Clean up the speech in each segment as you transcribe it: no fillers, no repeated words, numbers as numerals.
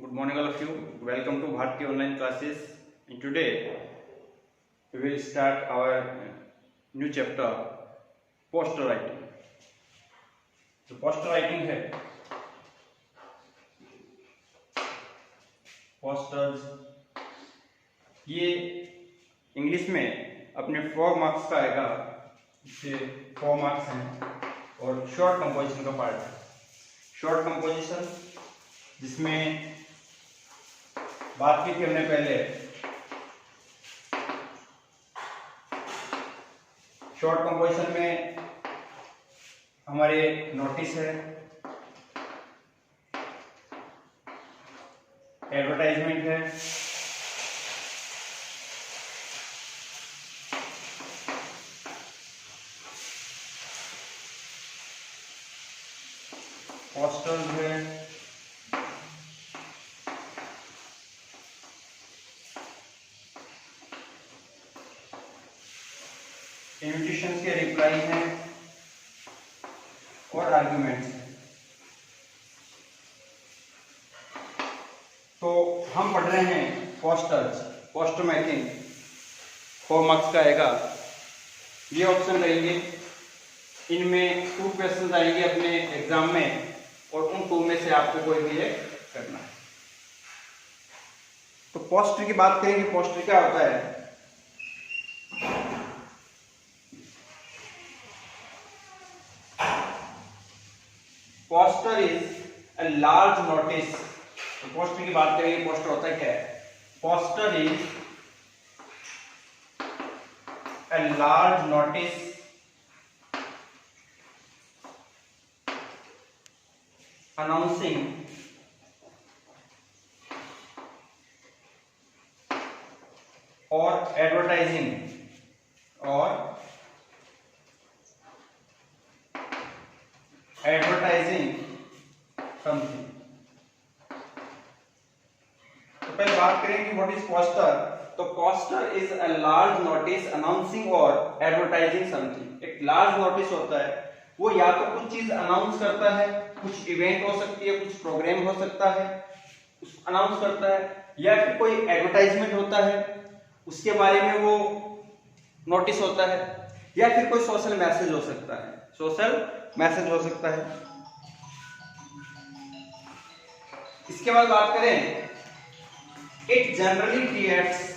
Good morning, all of you. Welcome to Bharti Online Classes. And today we will start our new chapter, poster writing. तो poster writing है, posters ये English में अपने 4 marks का आएगा। इससे 4 marks हैं और शॉर्ट कंपोजिशन का पार्ट है। शॉर्ट कंपोजिशन जिसमें बात की थी हमने पहले, शॉर्ट कंपोजिशन में हमारे नोटिस है, एडवर्टाइजमेंट है, पोस्टर्स है, इन्विटेशन के रिप्लाई हैं और आर्ग्यूमेंट्स हैं। तो हम पढ़ रहे हैं पोस्टर्स, पोस्टर मेकिंग 4 मार्क्स का आएगा। ये ऑप्शन रहेंगे, इनमें 2 क्वेश्चन आएंगे अपने एग्जाम में और उन 2 में से आपको कोई भी एक करना है। तो पोस्टर की बात करेंगे, पोस्टर क्या होता है? Poster is a large notice. तो पोस्टर की बात करेंगे, पोस्टर होता है क्या है? Poster is a large notice announcing or advertising something। तो पहले बात करेंगे व्हाट इज पोस्टर। तो poster is a large notice announcing और एडवर्टाइजिंग समथिंग। एक लार्ज नोटिस होता है, वो या तो कुछ चीज अनाउंस करता है, कुछ इवेंट हो सकती है, कुछ प्रोग्राम हो सकता है, अनाउंस करता है, या फिर कोई एडवर्टाइजमेंट होता है उसके बारे में वो नोटिस होता है, या फिर कोई सोशल मैसेज हो सकता है, सोशल मैसेज हो सकता है। इसके बाद बात करें, it generally creates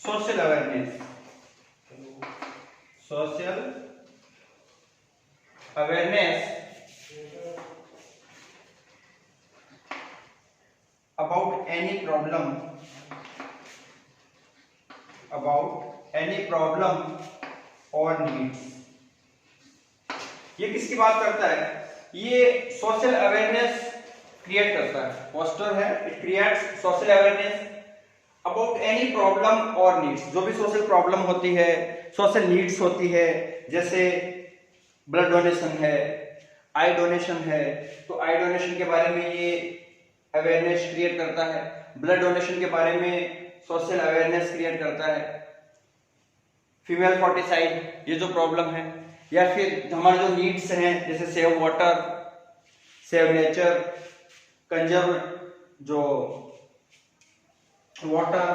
social awareness about any problem or needs। ये किसकी बात करता है? ये सोशल अवेयरनेस क्रिएट करता है। पोस्टर है, it creates social awareness about any problem और नीड्स। जो भी सोशल प्रॉब्लम होती है, सोशल नीड्स होती है, जैसे ब्लड डोनेशन है, आई डोनेशन है, तो आई डोनेशन के बारे में ये अवेयरनेस क्रिएट करता है। ब्लड डोनेशन के बारे में सोशल अवेयरनेस क्रिएट करता है। फीमेल फोर्टिसाइड, ये जो प्रॉब्लम है, या फिर हमारे जो नीड्स हैं, जैसे save water, save nature, conserve जो वाटर,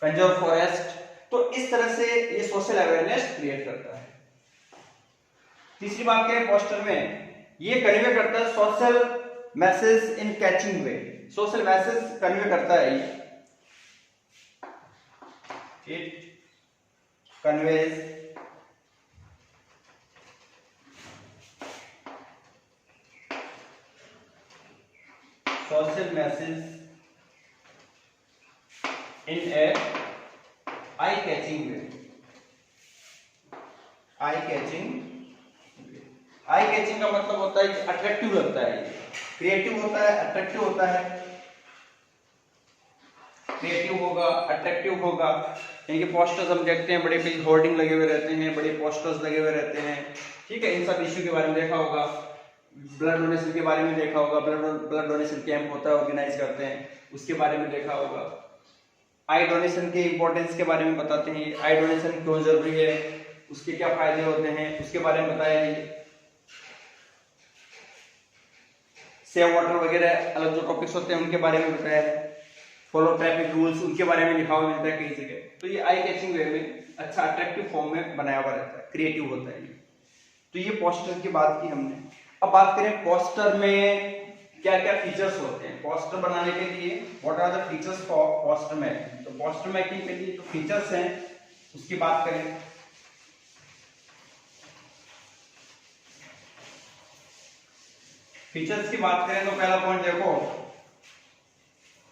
कंजर्व फॉरेस्ट। तो इस तरह से ये सोशल अवेयरनेस क्रिएट करता है। तीसरी बात करें पोस्टर में, ये कन्वे करता है सोशल मैसेज इन कैचिंग वे। सोशल मैसेज कन्वे करता है ये। It conveys social message in a eye catching way। eye catching का मतलब होता है कि अट्रैक्टिव लगता है, क्रिएटिव होता है, अट्रैक्टिव होता है। क्रिएटिव होगा, अट्रैक्टिव होगा। इनके पोस्टर्स हम देखते हैं, बड़े बड़े होर्डिंग लगे हुए रहते हैं, बड़े पोस्टर्स लगे हुए रहते हैं, ठीक है। इन सब इश्यू के बारे में देखा होगा, ब्लड डोनेशन के बारे में देखा होगा, ब्लड डोनेशन कैंप होता है, ऑर्गेनाइज करते हैं, उसके बारे में देखा होगा। आई डोनेशन के इंपॉर्टेंस के बारे में बताते हैं, आई डोनेशन क्यों जरूरी है उसके क्या फायदे होते हैं उसके बारे में बताया है। सेव वाटर वगैरह अलग जो टॉपिक्स होते हैं उनके बारे में बताया है। फॉलो ट्रैफिक रूल्स उनके बारे में लिखा हुआ मिलता है कई जगह। तो ये आई कैचिंग वे में अच्छा अट्रैक्टिव फॉर्म में बनाया हुआ रहता है, क्रिएटिव होता है ये। तो ये पोस्टर की बात की हमने। अब बात करें पोस्टर में क्या क्या फीचर्स होते हैं पोस्टर बनाने के लिए। What are the features for poster making. तो पोस्टर मेकिंग के लिए जो फीचर्स हैं उसकी बात करें। फीचर्स की बात करें तो पहला पॉइंट देखो,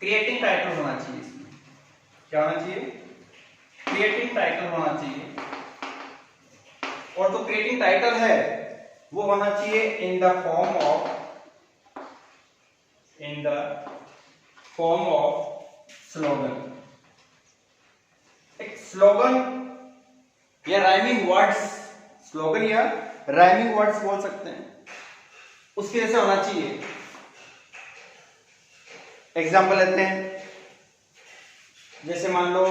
क्रिएटिंग टाइटल होना चाहिए। इसमें क्या होना चाहिए, क्रिएटिंग टाइटल होना चाहिए। और जो क्रिएटिंग टाइटल है वो होना चाहिए in the form of slogan. एक स्लोगन या राइमिंग वर्ड्स, स्लोगन या राइमिंग वर्ड्स बोल सकते हैं, उसके जैसे होना चाहिए। एग्जाम्पल लेते हैं, जैसे मान लो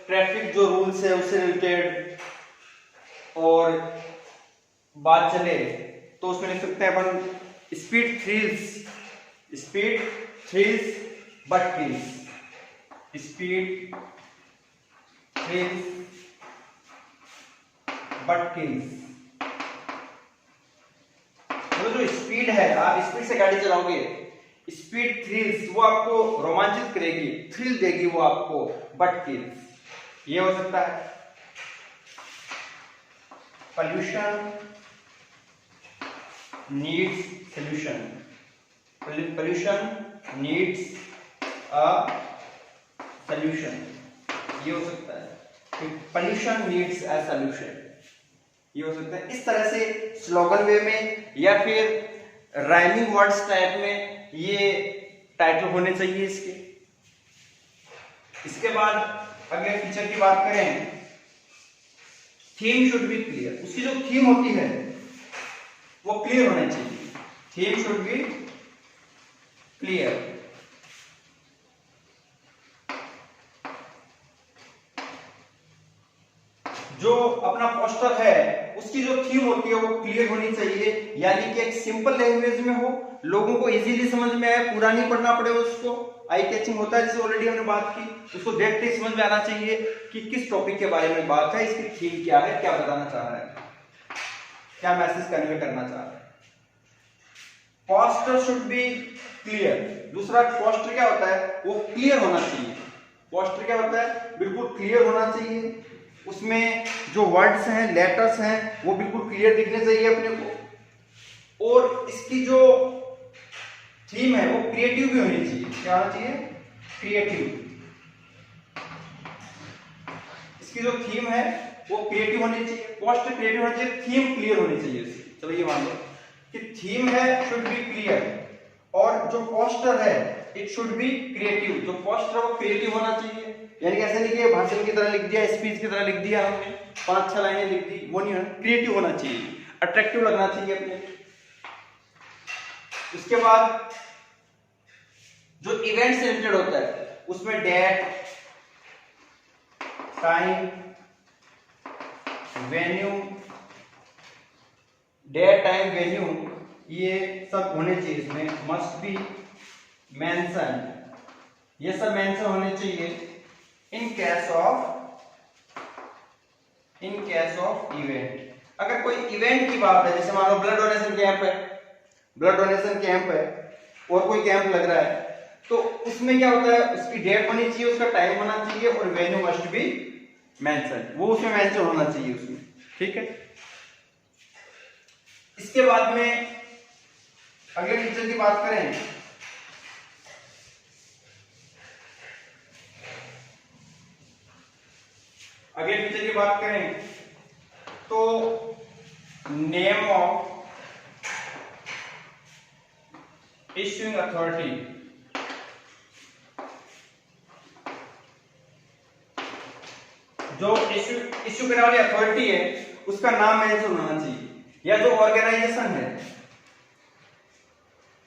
ट्रैफिक जो रूल्स है उससे रिलेटेड और बात चले तो उसमें लिख सकते हैं अपन speed thrills but kills. Speed thrills but kills. जो स्पीड है, आप स्पीड से गाड़ी चलाओगे, स्पीड थ्रिल्स वो आपको रोमांचित करेगी, थ्रिल देगी वो आपको, बट किल्स ये हो सकता है। Pollution needs solution. Pollution needs a solution ये हो सकता है। पोल्यूशन नीड्स अ सोल्यूशन ये हो सकता है। इस तरह से स्लोगन वे में या फिर राइमिंग वर्ड्स टाइप में ये टाइटल होने चाहिए इसके। इसके बाद अगले फीचर की बात करें, थीम शुड बी क्लियर। उसकी जो थीम होती है वो क्लियर होनी चाहिए। Theme should be clear. जो अपना पोस्टर है उसकी जो थीम होती है वो क्लियर होनी चाहिए, यानी कि एक सिंपल लैंग्वेज में हो, लोगों को इजीली समझ में आए, पूरा नहीं पढ़ना पड़े उसको। आई कैचिंग होता है, जैसे ऑलरेडी हमने बात की, उसको देखते ही समझ में आना चाहिए कि किस टॉपिक के बारे में बात है, इसकी थीम क्या है, क्या बताना चाह रहा है, क्या मैसेज कन्वे करना चाह रहा है। Poster should be clear. दूसरा, पोस्टर क्या होता है, वो क्लियर होना चाहिए। पोस्टर क्या होता है, बिल्कुल क्लियर होना चाहिए। उसमें जो वर्ड्स हैं, लेटर्स हैं, वो बिल्कुल क्लियर दिखने चाहिए अपने को। और इसकी जो थीम है वो क्रिएटिव भी होनी चाहिए। क्या होना चाहिए, क्रिएटिव। इसकी जो थीम है वो क्रिएटिव होनी चाहिए, पोस्टर क्रिएटिव होनी चाहिए, थीम क्लियर होनी चाहिए इसकी। चलो ये मान लो कि थीम है शुड बी क्लियर, और जो पोस्टर है इट शुड बी क्रिएटिव। जो पोस्टर है वो क्रिएटिव होना चाहिए, यानी कि ऐसे नहीं कि भाषण की तरह लिख दिया, स्पीच की तरह लिख दिया हमने, 5-6 लाइनें लिख दी, वो नहीं होना, क्रिएटिव होना चाहिए, अट्रैक्टिव लगना चाहिए अपने। उसके बाद जो इवेंट से रिलेटेड होता है उसमें date, time, venue, date, time, venue ये सब होने चाहिए। इसमें मस्ट बी मेंशन, ये सब मेंशन होने चाहिए। इन केस ऑफ इवेंट, अगर कोई इवेंट की बात है, जैसे मान लो ब्लड डोनेशन कैंप है, ब्लड डोनेशन कैंप है और कोई कैंप लग रहा है, तो उसमें क्या होता है, उसकी डेट होनी चाहिए, उसका टाइम होना चाहिए और वेन्यू मस्ट बी मेंशन, वो उसमें मेंशन होना चाहिए उसमें। ठीक है। इसके बाद में अगले फीचर की बात करें, अगले फीचर की बात करें तो नेम ऑफ इश्यूइंग अथॉरिटी। जो इश्यू करने वाली अथॉरिटी है उसका नाम मेंशन होना चाहिए, या जो ऑर्गेनाइजेशन है,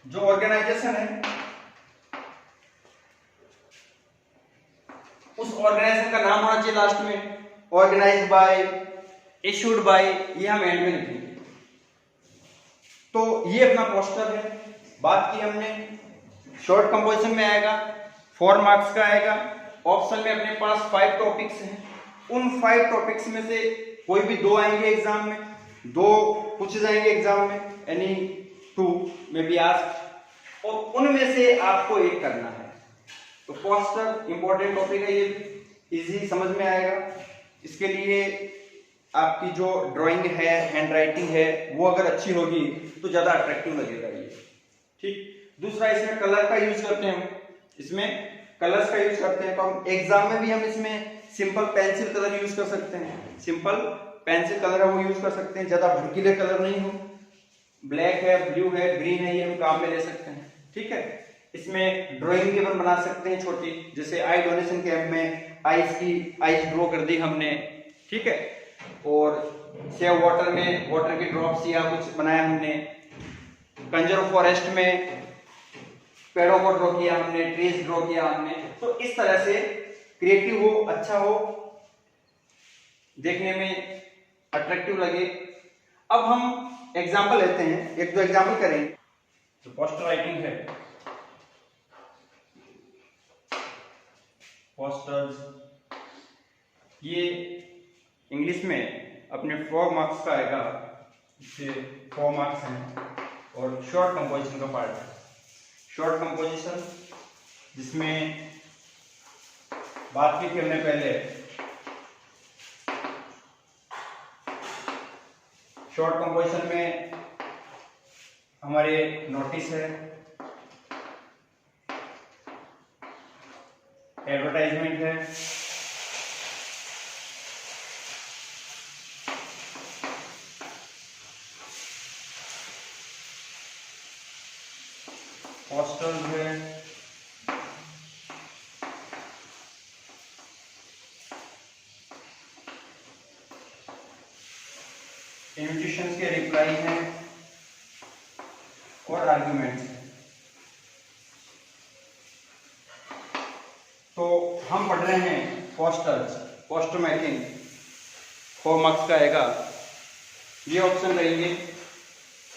जो ऑर्गेनाइजेशन है उस ऑर्गेनाइजेशन का नाम होना चाहिए लास्ट में, ऑर्गेनाइज्ड बाय इशूड बाय, ये हम एंड में लिखेंगे। तो ये अपना पोस्टर है। बात की हमने, शॉर्ट कंपोजिशन में आएगा, 4 मार्क्स का आएगा। ऑप्शन में अपने पास 5 टॉपिक्स हैं, उन 5 टॉपिक्स में से कोई भी 2 आएंगे एग्जाम में, 2 पूछे जाएंगे एग्जाम में, एनी 2 में बी आस्क्ड, और उनमें से आपको एक करना है। तो पोस्टर इंपॉर्टेंट टॉपिक है, ये इजी समझ में आएगा। इसके लिए आपकी जो ड्राइंग है, हैंड राइटिंग है, वो अगर अच्छी होगी तो ज्यादा अट्रैक्टिव लगेगा ये। ठीक। दूसरा, इसमें कलर का यूज करते हैं हम, इसमें कलर्स का यूज करते हैं। तो हम एग्जाम में भी हम इसमें सिंपल पेंसिल कलर यूज कर सकते हैं, सिंपल पेंसिल कलर है वो यूज कर सकते हैं, ज्यादा भड़कीले कलर नहीं हो। ब्लैक है, ब्लू है, ग्रीन है, ये हम काम में ले सकते हैं। ठीक है। इसमें ड्राइंग भी हम बना सकते हैं छोटी, जैसे आई डोनेशन कैंप में आइस ड्रॉ कर दी हमने। ठीक है। और सेव वाटर में वाटर की ड्रॉप्स या कुछ बनाया हमने। कंजर्व फॉरेस्ट में पेड़ों को ड्रॉ किया हमने, ट्रीज ड्रॉ किया हमने। तो इस तरह से क्रिएटिव हो, अच्छा हो, देखने में अट्रैक्टिव लगे। अब हम एग्जाम्पल लेते हैं, 1-2 एग्जाम्पल करेंगे। तो पोस्टर राइटिंग है, पोस्टर्स, ये इंग्लिश में अपने 4 मार्क्स का आएगा, इससे 4 मार्क्स हैं। और शॉर्ट कंपोजिशन का पार्ट है, शॉर्ट कंपोजिशन, जिसमें बात की थी हमने पहले, शॉर्ट कंपोजिशन में हमारे नोटिस है, एडवर्टाइजमेंट है, पोस्टर्स है, इन्विटेशंस के रिप्लाई हैं, और आर्ग्यूमेंट्स हैं। तो हम पढ़ रहे हैं पोस्टर्स, पोस्टर मेकिंग, 4 मार्क्स का आएगा। ये ऑप्शन रहेंगे,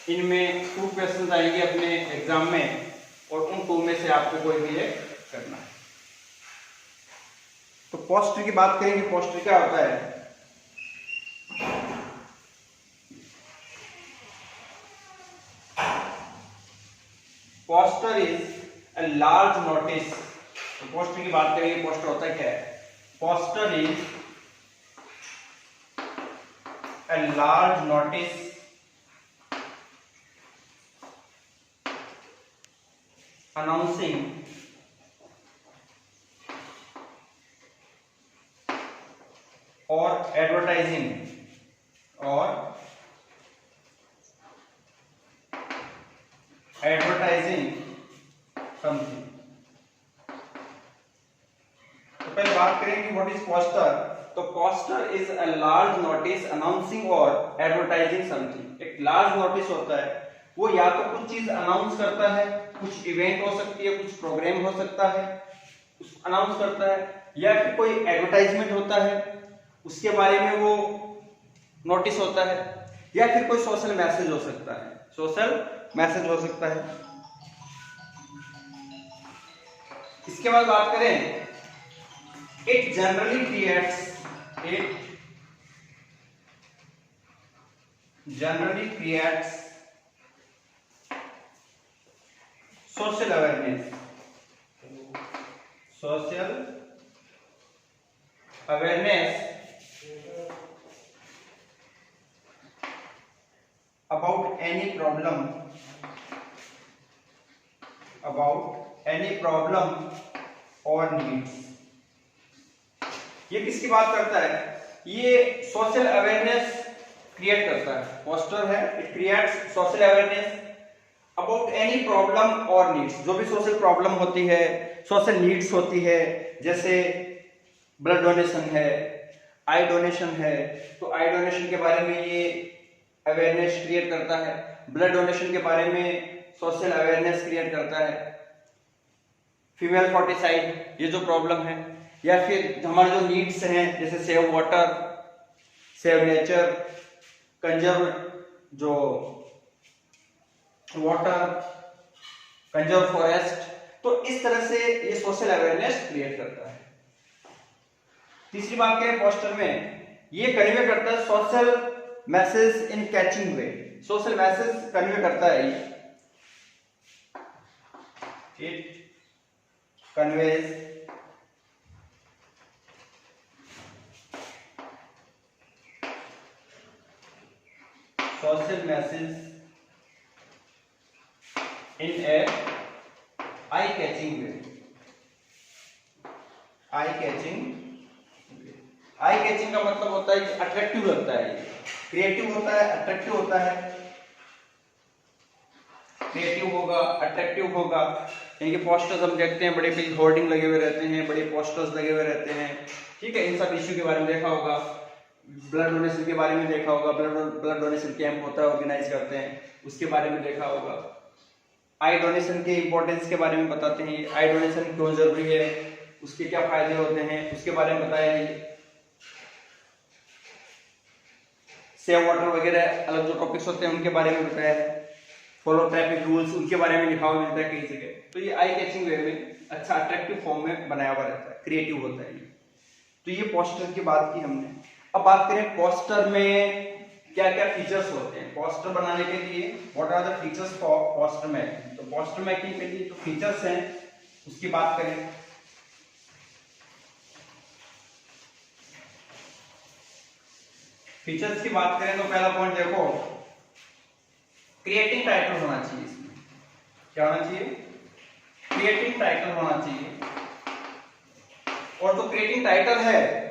इनमें 2 क्वेश्चन आएंगे अपने एग्जाम में, और उन 2 में से आपको कोई भी एक करना है। तो पोस्टर की बात करेंगे, पोस्टर क्या होता है? Poster is a large notice. तो पोस्टर की बात करेंगे, पोस्टर होता क्या है? Poster is a large notice announcing or advertising something। तो पहले बात करेंगे व्हाट इज पोस्टर। तो poster is a large notice announcing और एडवर्टाइजिंग समथिंग। एक लार्ज नोटिस होता है, वो या तो कुछ चीज अनाउंस करता है, कुछ इवेंट हो सकती है, कुछ प्रोग्राम हो सकता है, उस अनाउंस करता है, या फिर कोई एडवर्टाइजमेंट होता है, उसके बारे में वो नोटिस होता है, या फिर कोई सोशल मैसेज हो सकता है, सोशल मैसेज हो सकता है। इसके बाद बात करें, it generally creates social awareness about any problem or needs। ये किसकी बात करता है? ये सोशल अवेयरनेस क्रिएट करता है। पोस्टर है, it creates social awareness about any problem और नीड्स। जो भी सोशल प्रॉब्लम होती है, सोशल नीड्स होती है, जैसे ब्लड डोनेशन है, आई डोनेशन है, तो आई डोनेशन के बारे में ये अवेयरनेस क्रिएट करता है। ब्लड डोनेशन के बारे में सोशल अवेयरनेस क्रिएट करता है। फीमेल फोर्टिसाइड, ये जो प्रॉब्लम है, या फिर हमारे जो नीड्स हैं, जैसे save water, save nature, conserve जो वाटर, कंजर्व फॉरेस्ट। तो इस तरह से ये सोशल अवेयरनेस क्रिएट करता है। तीसरी बात करें पोस्टर में, ये कन्वे करता है सोशल मैसेज इन कैचिंग वे। सोशल मैसेज कन्वे करता है ये, it conveys social message in A eye catching way. Eye catching, eye catching का मतलब होता है कि अट्रैक्टिव लगता है, क्रिएटिव होता है, अट्रैक्टिव होता है। क्रिएटिव होगा, अट्रैक्टिव होगा। यानी कि पोस्टर्स हम देखते हैं, बड़े बड़े होर्डिंग लगे हुए रहते हैं, बड़े पोस्टर्स लगे हुए रहते हैं, ठीक है। इन सब इश्यू के बारे में देखा होगा, ब्लड डोनेशन के बारे में देखा होगा, ब्लड डोनेशन कैंप होता है, ऑर्गेनाइज करते हैं, उसके बारे में देखा होगा। आई डोनेशन के इंपॉर्टेंस के बारे में बताते हैं, आई डोनेशन क्यों जरूरी है, उसके क्या फायदे होते हैं, उसके बारे में बताया है। सेव वाटर वगैरह अलग जो टॉपिक्स होते हैं उनके बारे में बताया है। फॉलो ट्रैफिक रूल्स, उनके बारे में लिखा हुआ मिलता है कई जगह। तो ये आई कैचिंग वे में अच्छा अट्रैक्टिव फॉर्म में बनाया हुआ रहता है, क्रिएटिव होता है ये। तो ये पोस्टर की बात की हमने। अब बात करें पोस्टर में क्या क्या फीचर्स होते हैं। पोस्टर बनाने के लिए what are the features for poster making. तो पोस्टर मेकिंग के लिए जो फीचर्स हैं उसकी बात करें। फीचर्स की बात करें तो पहला पॉइंट देखो, क्रिएटिंग टाइटल होना चाहिए। इसमें क्या होना चाहिए? क्रिएटिंग टाइटल होना चाहिए। और जो क्रिएटिंग टाइटल है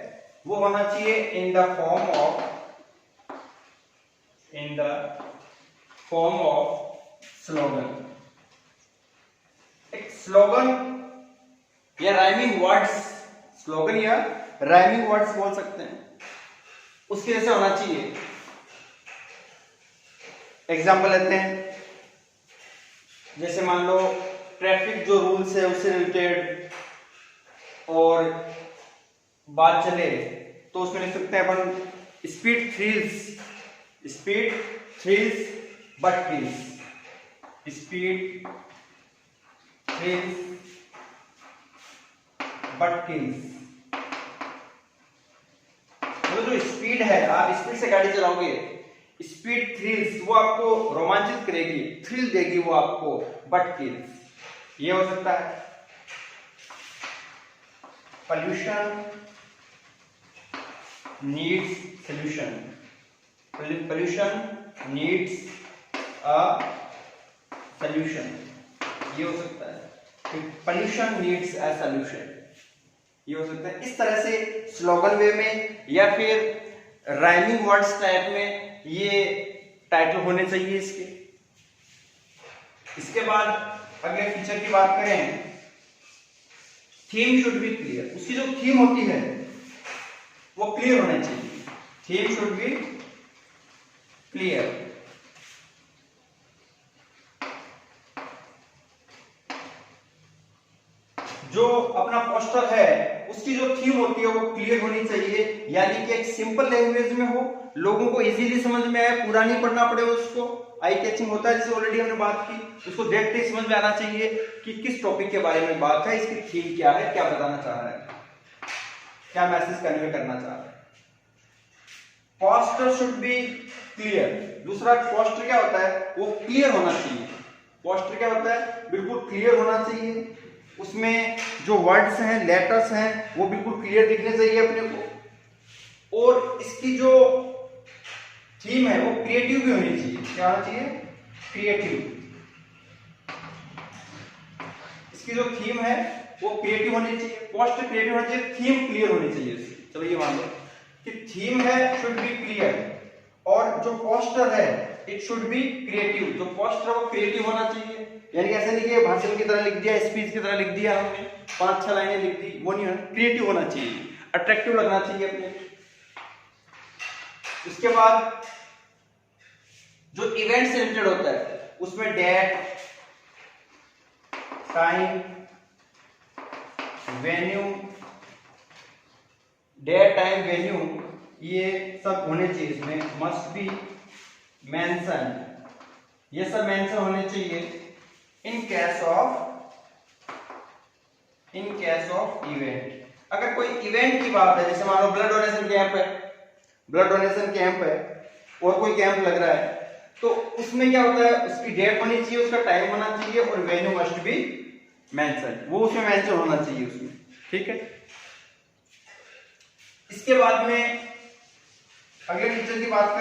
वो होना चाहिए in the form of slogan. एक स्लोगन या राइमिंग वर्ड्स, स्लोगन या राइमिंग वर्ड्स बोल सकते हैं, उसके जैसे होना चाहिए। एग्जाम्पल लेते हैं, जैसे मान लो ट्रैफिक जो रूल्स है उससे रिलेटेड और बात चले तो उसमें लिख सकते हैं अपन speed thrills but kills. Speed thrills but kills. जो स्पीड है, आप स्पीड से गाड़ी चलाओगे, स्पीड थ्रिल्स वो आपको रोमांचित करेगी, थ्रिल देगी वो आपको, बट किल्स ये हो सकता है। Pollution needs solution. Pollution needs a solution ये हो सकता है। पोल्यूशन नीड्स अ सोल्यूशन ये हो सकता है। इस तरह से स्लोगन वे में या फिर राइमिंग वर्ड्स टाइप में ये टाइटल होने चाहिए इसके। इसके बाद अगले फीचर की बात करें, थीम शुड बी क्लियर। उसकी जो थीम होती है वो क्लियर होनी चाहिए। Theme should be clear. जो अपना पोस्टर है उसकी जो थीम होती है वो क्लियर होनी चाहिए, यानी कि एक सिंपल लैंग्वेज में हो, लोगों को इजीली समझ में आए, पूरा नहीं पढ़ना पड़े उसको। आई कैचिंग होता है, जैसे ऑलरेडी हमने बात की, उसको देखते ही समझ में आना चाहिए कि किस टॉपिक के बारे में बात है, इसकी थीम क्या है, क्या बताना चाह रहा है, क्या मैसेज कन्वे करना चाह रहा है। Poster should be clear. दूसरा, पोस्टर क्या होता है वो क्लियर होना चाहिए। पोस्टर क्या होता है, बिल्कुल क्लियर होना चाहिए। उसमें जो वर्ड्स हैं, लेटर्स हैं, वो बिल्कुल क्लियर दिखने चाहिए अपने को। और इसकी जो थीम है वो क्रिएटिव भी होनी चाहिए। क्या होना चाहिए? क्रिएटिव। इसकी जो थीम है वो क्रिएटिव होनी चाहिए। पोस्टर क्रिएटिव होना चाहिए, थीम क्लियर होनी चाहिए। चलो ये मान लो कि थीम है शुड बी क्लियर, और जो पोस्टर है इट शुड बी क्रिएटिव। जो पोस्टर है वो क्रिएटिव होना चाहिए, यानी कि ऐसा नहीं कि भाषण की तरह लिख दिया, स्पीच की तरह लिख दिया, हमने 5-6 लाइनें लिख दी, वो नहीं होना। क्रिएटिव होना चाहिए, अट्रैक्टिव लगना चाहिए अपने। उसके बाद जो इवेंट से रिलेटेड होता है उसमें date, time, venue, date, time, venue ये सब होने चाहिए, इसमें मस्ट बी मेंशन, ये सब मेंशन होने चाहिए इन केस ऑफ इवेंट। अगर कोई इवेंट की बात है, जैसे मान लो ब्लड डोनेशन कैंप है और कोई कैंप लग रहा है, तो उसमें क्या होता है, उसकी डेट होनी चाहिए, उसका टाइम होना चाहिए और वेन्यू मस्ट बी मेंशन, वो उसमें मेंशन होना चाहिए उसमें, ठीक है। इसके बाद में अगले फीचर की बात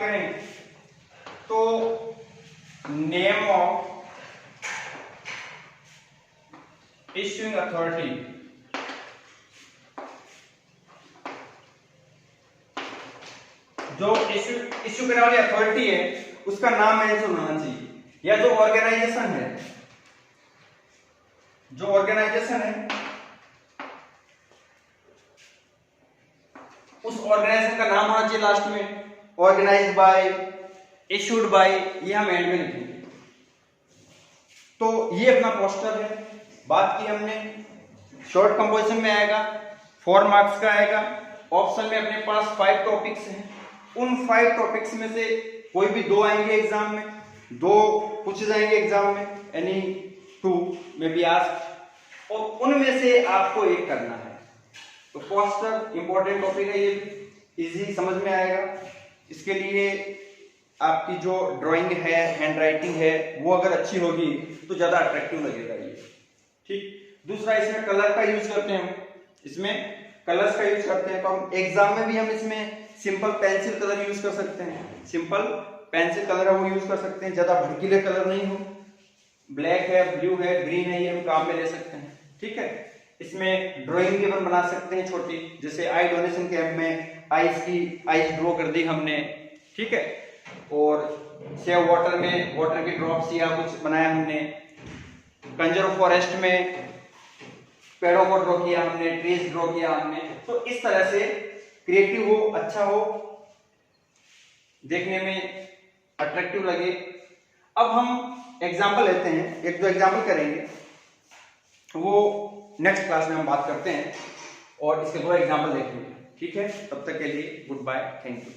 करें, तो नेम ऑफ इश्यूइंग अथॉरिटी, जो इश्यू करने वाली अथॉरिटी है उसका नाम मेंशन होना चाहिए, या जो ऑर्गेनाइजेशन है उस ऑर्गेनाइजेशन का नाम होना चाहिए लास्ट में, ऑर्गेनाइज्ड बाय, इश्यूड बाय, ये हम एंड में लिखेंगे। तो ये अपना पोस्टर है, बात की हमने, शॉर्ट कंपोजिशन में आएगा, 4 मार्क्स का आएगा, ऑप्शन में अपने पास 5 टॉपिक्स हैं, उन 5 टॉपिक्स में से कोई भी 2 आएंगे एग्जाम में, 2 पूछे जाएंगे एग्जाम में, एनी 2 में बी आस्क्ड, और उनमें से आपको एक करना है। तो पोस्टर इंपॉर्टेंट टॉपिक है, ये इजी समझ में आएगा। इसके लिए आपकी जो ड्राइंग है, हैंड राइटिंग है, वो अगर अच्छी होगी तो ज्यादा अट्रैक्टिव लगेगा ये, ठीक। दूसरा, इसमें कलर का यूज करते हैं, कलर्स का यूज करते हैं, तो हम एग्जाम में भी हम इसमें सिंपल पेंसिल कलर यूज कर सकते हैं, सिंपल पेंसिल कलर है वो यूज कर सकते हैं, ज्यादा भड़कीले कलर नहीं हो, ब्लैक है, ब्लू है, ग्रीन है, ये हम काम में ले सकते हैं, ठीक है। इसमें ड्राइंग भी हम बना सकते हैं छोटी, जैसे आई डोनेशन कैंप में आइस ड्रॉ कर दी हमने, ठीक है, और सेव वाटर में वाटर की ड्रॉप्स या कुछ बनाया हमने, कंजर्व फॉरेस्ट में पेड़ों को ड्रॉ किया हमने, ट्रीज ड्रॉ किया हमने। तो इस तरह से क्रिएटिव हो, अच्छा हो, देखने में अट्रैक्टिव लगे। अब हम एग्जाम्पल लेते हैं, 1-2 एग्जाम्पल करेंगे, वो नेक्स्ट क्लास में हम बात करते हैं और इसके 2 एग्जाम्पल देखेंगे, ठीक है। तब तक के लिए गुड बाय, थैंक यू।